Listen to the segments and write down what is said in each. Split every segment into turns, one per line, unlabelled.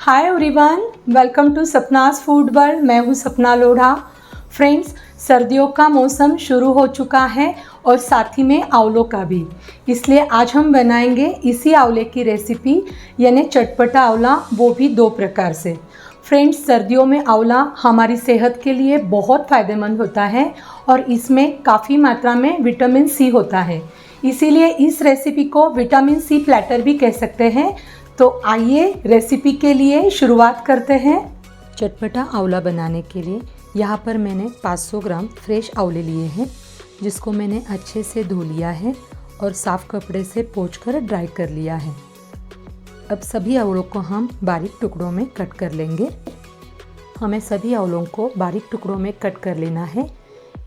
Hi everyone, welcome to Sapna's food world. मैं हूँ सपना लोढ़ा। फ्रेंड्स, सर्दियों का मौसम शुरू हो चुका है और साथ ही में आंवलों का भी, इसलिए आज हम बनाएंगे इसी आंवले की रेसिपी, यानी चटपटा आंवला, वो भी दो प्रकार से। फ्रेंड्स, सर्दियों में आंवला हमारी सेहत के लिए बहुत फ़ायदेमंद होता है और इसमें काफ़ी मात्रा में विटामिन सी होता है, इसीलिए इस रेसिपी को विटामिन सी प्लेटर भी कह सकते हैं। तो आइए रेसिपी के लिए शुरुआत करते हैं। चटपटा आंवला बनाने के लिए यहाँ पर मैंने 500 ग्राम फ्रेश आंवले लिए हैं, जिसको मैंने अच्छे से धो लिया है और साफ़ कपड़े से पोंछकर ड्राई कर लिया है। अब सभी आंवलों को हम बारीक टुकड़ों में कट कर लेंगे। हमें सभी आंवलों को बारीक टुकड़ों में कट कर लेना है।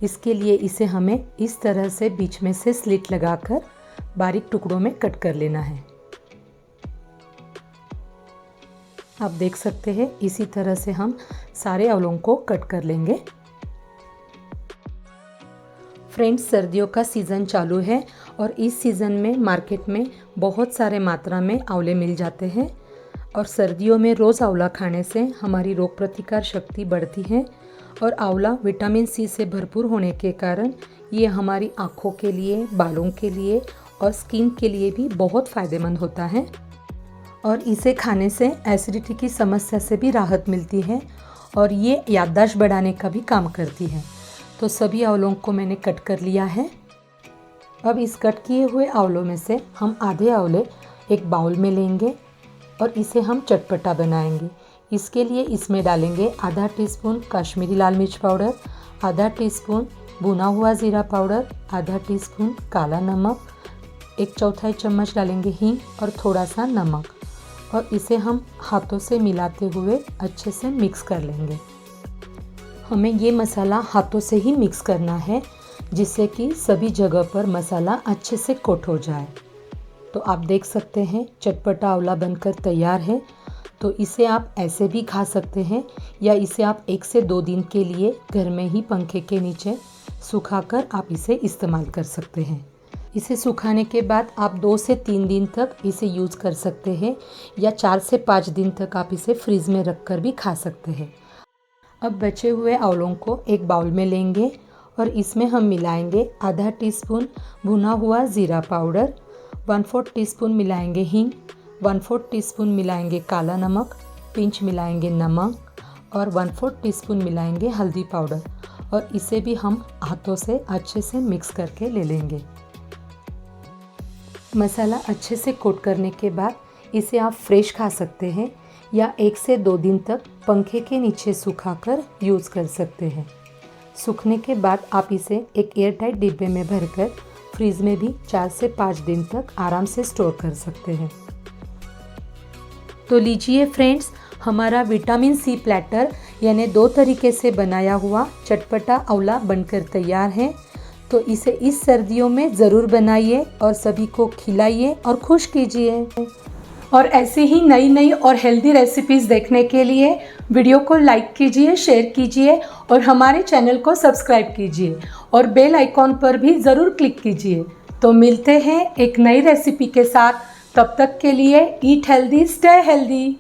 इसके लिए इसे हमें इस तरह से बीच में से स्लिट लगाकर बारीक टुकड़ों में कट कर लेना है। आप देख सकते हैं, इसी तरह से हम सारे आंवलों को कट कर लेंगे। फ्रेंड्स, सर्दियों का सीज़न चालू है और इस सीज़न में मार्केट में बहुत सारे मात्रा में आंवले मिल जाते हैं और सर्दियों में रोज़ आंवला खाने से हमारी रोग प्रतिकार शक्ति बढ़ती है और आंवला विटामिन सी से भरपूर होने के कारण ये हमारी आँखों के लिए, बालों के लिए और स्किन के लिए भी बहुत फ़ायदेमंद होता है और इसे खाने से एसिडिटी की समस्या से भी राहत मिलती है और ये याददाश्त बढ़ाने का भी काम करती है। तो सभी आंवलों को मैंने कट कर लिया है। अब इस कट किए हुए आंवलों में से हम आधे आंवले एक बाउल में लेंगे और इसे हम चटपटा बनाएंगे। इसके लिए इसमें डालेंगे आधा टीस्पून कश्मीरी लाल मिर्च पाउडर, आधा टीस्पून भुना हुआ ज़ीरा पाउडर, आधा टीस्पून काला नमक, 1/4 चम्मच डालेंगे हींग और थोड़ा सा नमक और इसे हम हाथों से मिलाते हुए अच्छे से मिक्स कर लेंगे। हमें ये मसाला हाथों से ही मिक्स करना है, जिससे कि सभी जगह पर मसाला अच्छे से कोट हो जाए। तो आप देख सकते हैं चटपटा आंवला बनकर तैयार है। तो इसे आप ऐसे भी खा सकते हैं या इसे आप 1 से 2 दिन के लिए घर में ही पंखे के नीचे सुखाकर आप इसे इस्तेमाल कर सकते हैं। इसे सुखाने के बाद आप 2 से 3 दिन तक इसे यूज़ कर सकते हैं या 4 से 5 दिन तक आप इसे फ्रीज़ में रख कर भी खा सकते हैं। अब बचे हुए आंवलों को एक बाउल में लेंगे और इसमें हम मिलाएंगे आधा टीस्पून भुना हुआ ज़ीरा पाउडर, 1/4 टीस्पून मिलाएंगे हींग, 1/4 टीस्पून मिलाएंगे काला नमक, पिंच मिलाएंगे नमक और 1/4 टीस्पून मिलाएंगे हल्दी पाउडर और इसे भी हम हाथों से अच्छे से मिक्स करके ले लेंगे। मसाला अच्छे से कोट करने के बाद इसे आप फ्रेश खा सकते हैं या 1 से 2 दिन तक पंखे के नीचे सुखाकर यूज़ कर सकते हैं। सूखने के बाद आप इसे एक एयरटाइट डिब्बे में भरकर फ्रीज में भी 4 से 5 दिन तक आराम से स्टोर कर सकते हैं। तो लीजिए फ्रेंड्स, हमारा विटामिन सी प्लेटर यानी 2 तरीके से बनाया हुआ चटपटा आंवला बनकर तैयार है। तो इसे इस सर्दियों में ज़रूर बनाइए और सभी को खिलाइए और खुश कीजिए। और ऐसे ही नई नई और हेल्दी रेसिपीज़ देखने के लिए वीडियो को लाइक कीजिए, शेयर कीजिए और हमारे चैनल को सब्सक्राइब कीजिए और बेल आइकॉन पर भी ज़रूर क्लिक कीजिए। तो मिलते हैं एक नई रेसिपी के साथ। तब तक के लिए ईट हेल्दी, स्टे हेल्दी।